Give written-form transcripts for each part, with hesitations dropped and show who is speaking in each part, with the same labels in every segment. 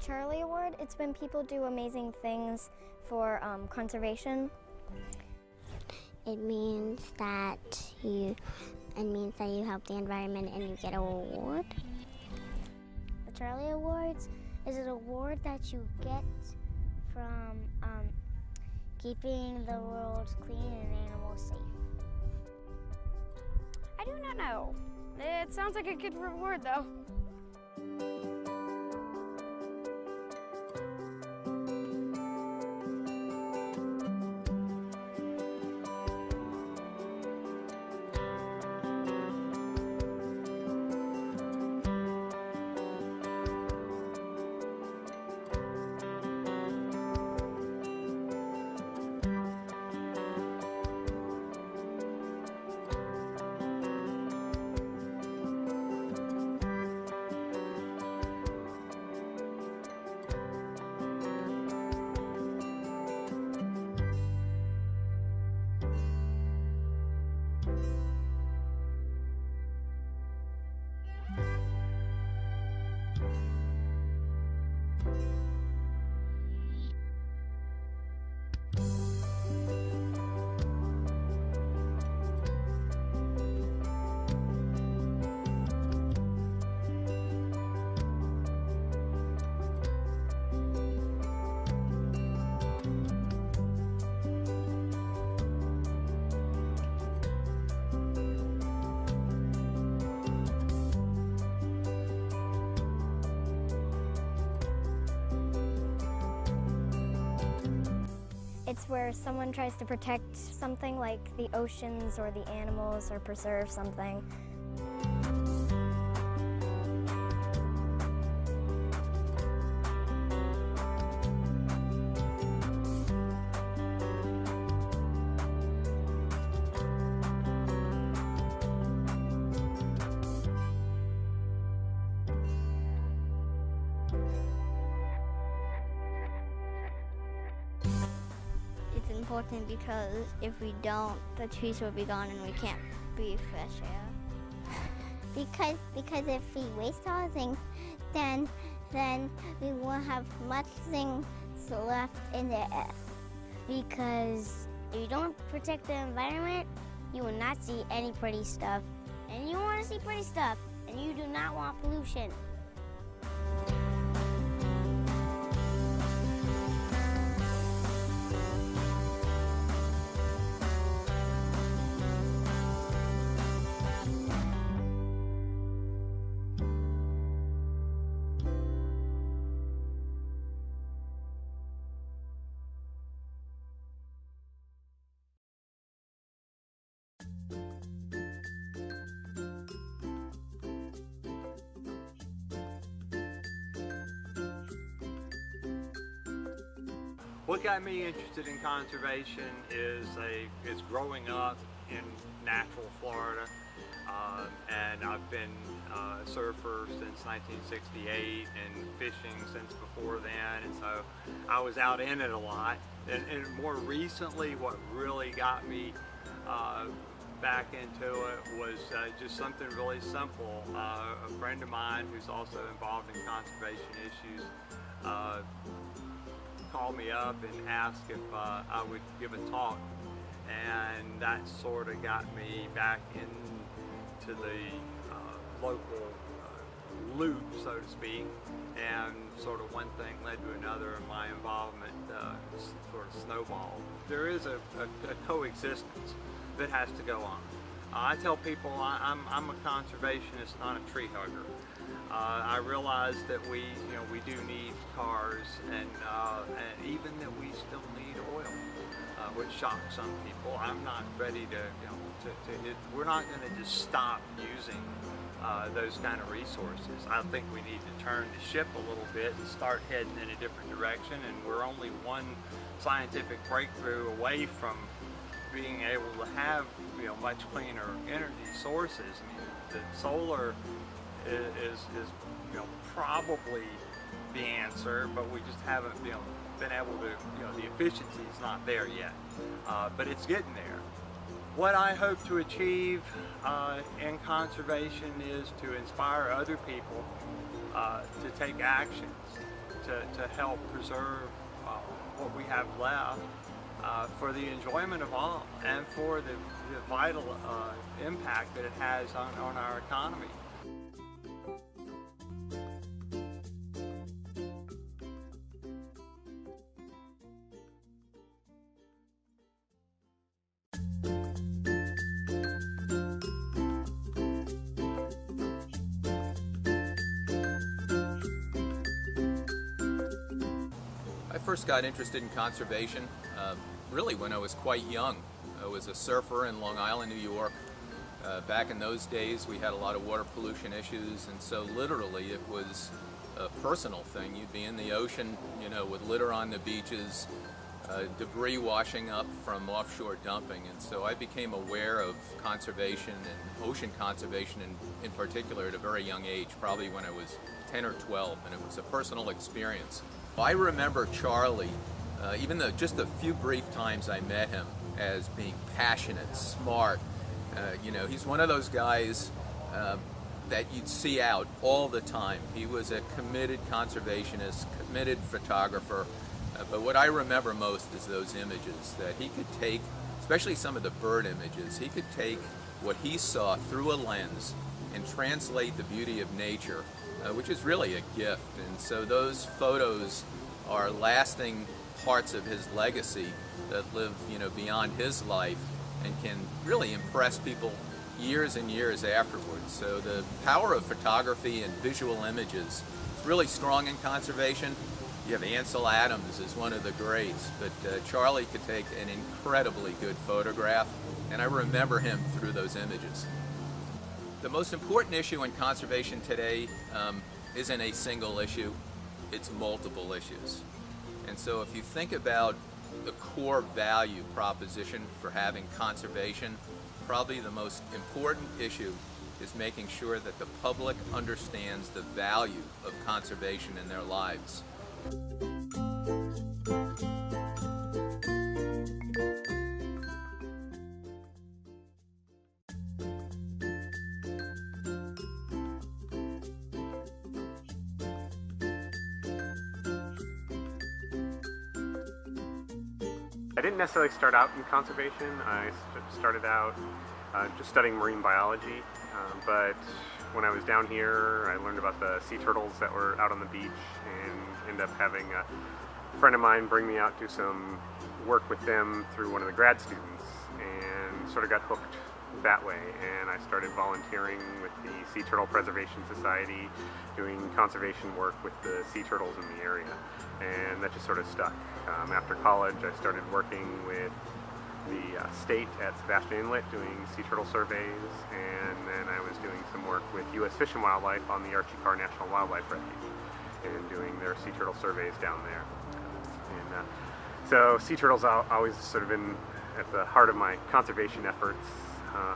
Speaker 1: Charlie Award, it's when people do amazing things for conservation.
Speaker 2: It means that you help the environment and you get an award.
Speaker 3: The Charlie Awards is an award that you get from keeping the world clean and animals safe.
Speaker 4: I do not know. It sounds like a good reward, though.
Speaker 1: It's where someone tries to protect something like the oceans or the animals or preserve something.
Speaker 2: It's important because if we don't, the trees will be gone and we can't breathe fresh air. Because if we waste all things, then we won't have much things left in the earth.
Speaker 3: Because if you don't protect the environment, you will not see any pretty stuff. And you want to see pretty stuff, and you do not want pollution.
Speaker 5: What got me interested in conservation is growing up in natural Florida, and I've been a surfer since 1968 and fishing since before then, and so I was out in it a lot. And more recently, what really got me back into it was just something really simple. A friend of mine who's also involved in conservation issues called me up and asked if I would give a talk, and that sort of got me back into the local loop, so to speak, and sort of one thing led to another and my involvement sort of snowballed. There is a coexistence that has to go on. I tell people I'm a conservationist, not a tree hugger. I realize that we do need cars, and even that we still need oil, which shocks some people. I'm not ready to we're not going to just stop using those kind of resources. I think we need to turn the ship a little bit and start heading in a different direction, and we're only one scientific breakthrough away from being able to have much cleaner energy sources. I mean, the solar is probably the answer, but we just haven't been able to, the efficiency is not there yet, but it's getting there. What I hope to achieve in conservation is to inspire other people to take actions to help preserve what we have left for the enjoyment of all and for the vital impact that it has on our economy.
Speaker 6: I first got interested in conservation really when I was quite young. I was a surfer in Long Island, New York. Back in those days we had a lot of water pollution issues, and so literally it was a personal thing. You'd be in the ocean, you know, with litter on the beaches, debris washing up from offshore dumping, and so I became aware of conservation and ocean conservation in particular at a very young age, probably when I was 10 or 12, and it was a personal experience. I remember Charlie, even though just the few brief times I met him, as being passionate, smart. You know, he's one of those guys that you'd see out all the time. He was a committed conservationist, committed photographer. But what I remember most is those images that he could take, especially some of the bird images. He could take what he saw through a lens and translate the beauty of nature, which is really a gift. And so those photos are lasting parts of his legacy that live, you know, beyond his life and can really impress people years and years afterwards. So the power of photography and visual images is really strong in conservation. You have Ansel Adams as one of the greats, but Charlie could take an incredibly good photograph, and I remember him through those images. The most important issue in conservation today isn't a single issue, it's multiple issues. And so if you think about the core value proposition for having conservation, probably the most important issue is making sure that the public understands the value of conservation in their lives.
Speaker 7: I didn't necessarily start out in conservation. I started out just studying marine biology, but when I was down here I learned about the sea turtles that were out on the beach and ended up having a friend of mine bring me out to some work with them through one of the grad students, and sort of got hooked that way. And I started volunteering with the Sea Turtle Preservation Society, doing conservation work with the sea turtles in the area, and that just sort of stuck. After college I started working with the state at Sebastian Inlet doing sea turtle surveys, and then I was doing some work with U.S. Fish and Wildlife on the Archie Carr National Wildlife Refuge and doing their sea turtle surveys down there. And so sea turtles have always sort of been at the heart of my conservation efforts,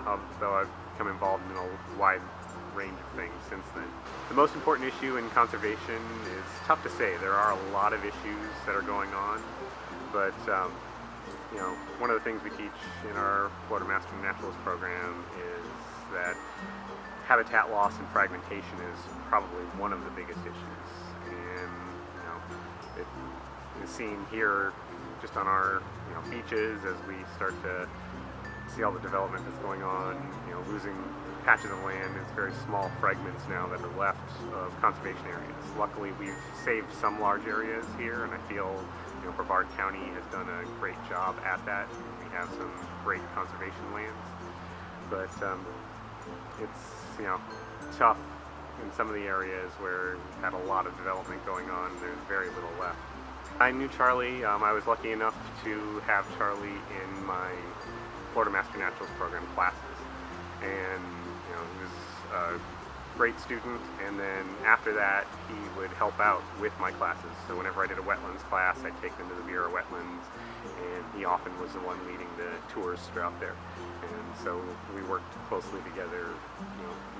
Speaker 7: although I've become involved in a wide range of things since then. The most important issue in conservation is tough to say. There are a lot of issues that are going on, but you know, one of the things we teach in our Florida Master Naturalist program is that habitat loss and fragmentation is probably one of the biggest issues, and you know, it is seen here just on our beaches as we start to see all the development that's going on. You know, losing patches of land. It's very small fragments now that are left of conservation areas. Luckily, we've saved some large areas here, and I feel Brevard County has done a great job at that. We have some great conservation lands, but it's tough in some of the areas where we've had a lot of development going on. There's very little left. I knew Charlie. I was lucky enough to have Charlie in my Florida Master Naturalist program classes, and he was a great student, and then after that he would help out with my classes. So whenever I did a wetlands class, I'd take them to the Viera wetlands, and he often was the one leading the tours throughout there. And so we worked closely together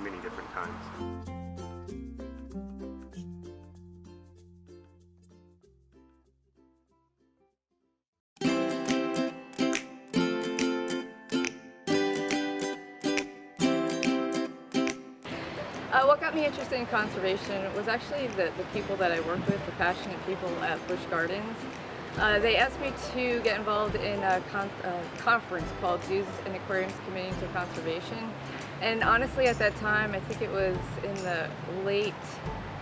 Speaker 7: many different times.
Speaker 8: What got me interested in conservation was actually the people that I worked with, the passionate people at Busch Gardens. They asked me to get involved in a conference called Zoos and Aquariums Committing to Conservation. And honestly, at that time, I think it was in the late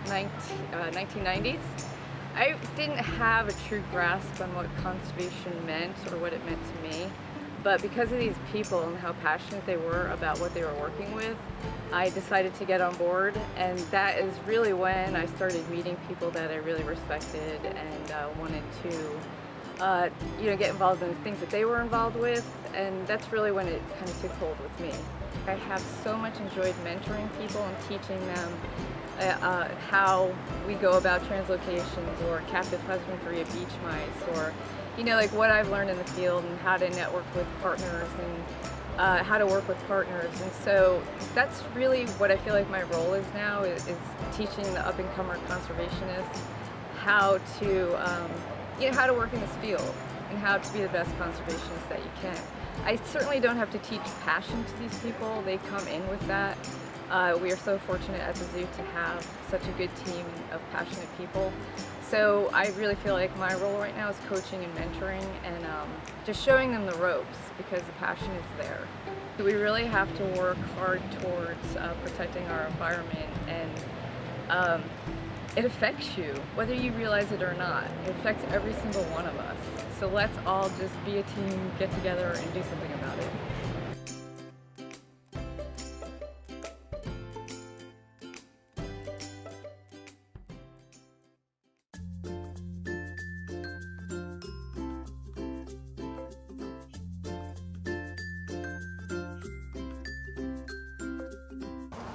Speaker 8: 1990s, I didn't have a true grasp on what conservation meant or what it meant to me. But because of these people and how passionate they were about what they were working with, I decided to get on board, and that is really when I started meeting people that I really respected and wanted to get involved in the things that they were involved with, and that's really when it kind of took hold with me. I have so much enjoyed mentoring people and teaching them how we go about translocations or captive husbandry of beach mice, or like what I've learned in the field and how to network with partners and how to work with partners. And so that's really what I feel like my role is now, is teaching the up-and-comer conservationists how to how to work in this field and how to be the best conservationist that you can. I certainly don't have to teach passion to these people. They come in with that. We are so fortunate at the zoo to have such a good team of passionate people. So I really feel like my role right now is coaching and mentoring and just showing them the ropes, because the passion is there. We really have to work hard towards protecting our environment, and it affects you, whether you realize it or not. It affects every single one of us. So let's all just be a team, get together, and do something about it.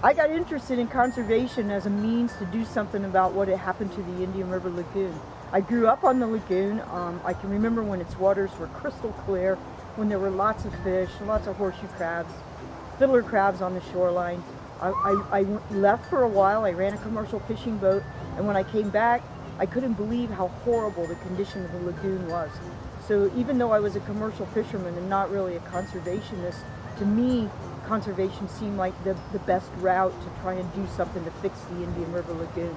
Speaker 9: I got interested in conservation as a means to do something about what had happened to the Indian River Lagoon. I grew up on the lagoon. I can remember when its waters were crystal clear, when there were lots of fish, lots of horseshoe crabs, fiddler crabs on the shoreline. I left for a while. I ran a commercial fishing boat, and when I came back, I couldn't believe how horrible the condition of the lagoon was. So even though I was a commercial fisherman and not really a conservationist, to me, conservation seemed like the best route to try and do something to fix the Indian River Lagoon.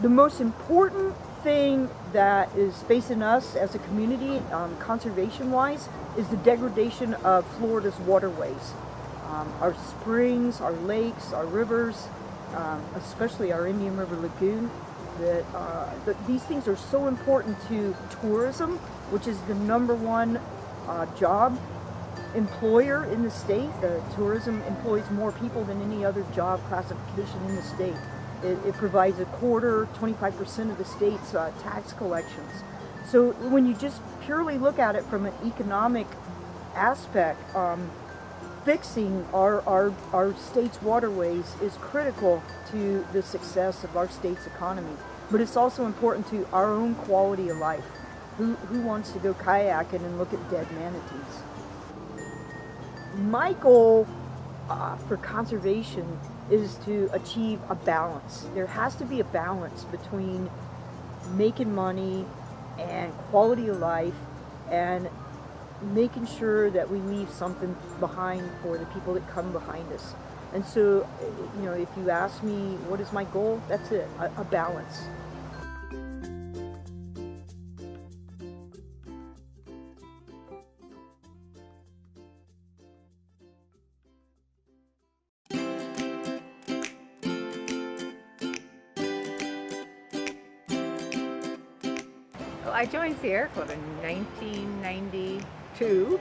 Speaker 9: The most important thing that is facing us as a community, conservation-wise, is the degradation of Florida's waterways. Our springs, our lakes, our rivers, especially our Indian River Lagoon. These things are so important to tourism, which is the #1 job employer in the state. Tourism employs more people than any other job classification in the state. It provides 25% of the state's tax collections. So when you just purely look at it from an economic aspect, fixing our state's waterways is critical to the success of our state's economy. But it's also important to our own quality of life. Who wants to go kayaking and look at dead manatees? My goal for conservation is to achieve a balance. There has to be a balance between making money and quality of life and making sure that we leave something behind for the people that come behind us. And so, if you ask me what is my goal, that's it, a balance.
Speaker 10: I joined Sierra Club in 1992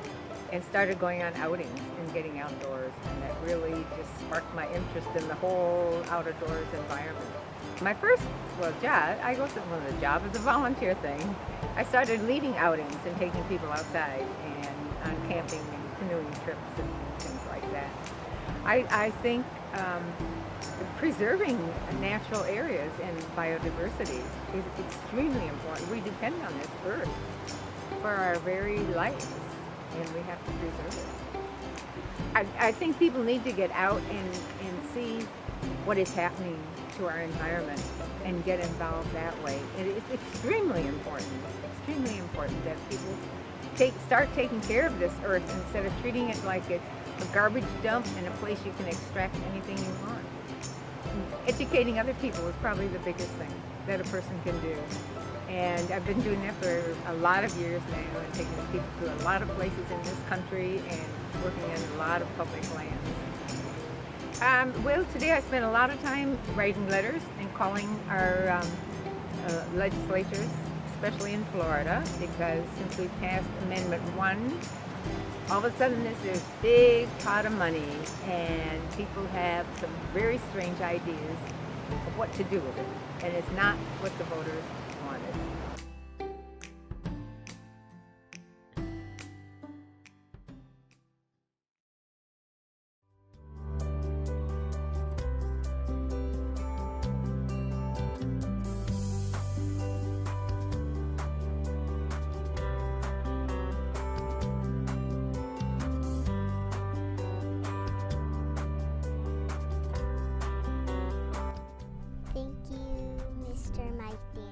Speaker 10: and started going on outings and getting outdoors, and that really just sparked my interest in the whole outdoors environment. My first job, I wasn't one of the job, it was a volunteer thing. I started leading outings and taking people outside and on camping and canoeing trips and things like that. I think preserving natural areas and biodiversity is extremely important. We depend on this earth for our very life, and we have to preserve it. I think people need to get out and see what is happening to our environment and get involved that way. It's extremely important that people start taking care of this earth instead of treating it like it's a garbage dump and a place you can extract anything you want. educating other people is probably the biggest thing that a person can do. And I've been doing that for a lot of years now, and taking people to a lot of places in this country and working in a lot of public lands. Well, today I spent a lot of time writing letters and calling our legislatures, especially in Florida, because since we passed Amendment 1, all of a sudden there's this big pot of money and people have some very strange ideas of what to do with it, and it's not what the voters wanted.
Speaker 2: Thank you, Mr. Mike Daniel.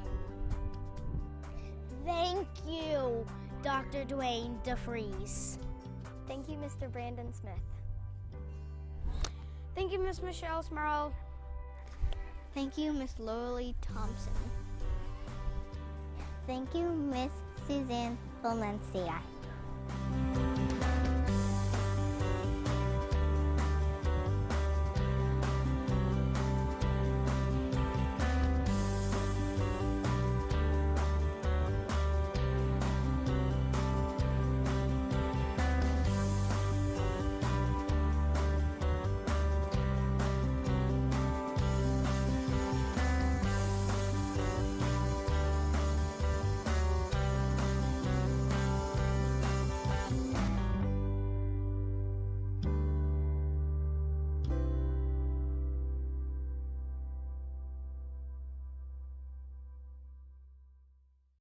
Speaker 3: Thank you, Dr. Dwayne DeFries.
Speaker 1: Thank you, Mr. Brandon Smith.
Speaker 4: Thank you, Miss Michelle Smurl.
Speaker 2: Thank you, Miss Lily Thompson. Thank you, Miss Suzanne Valencia.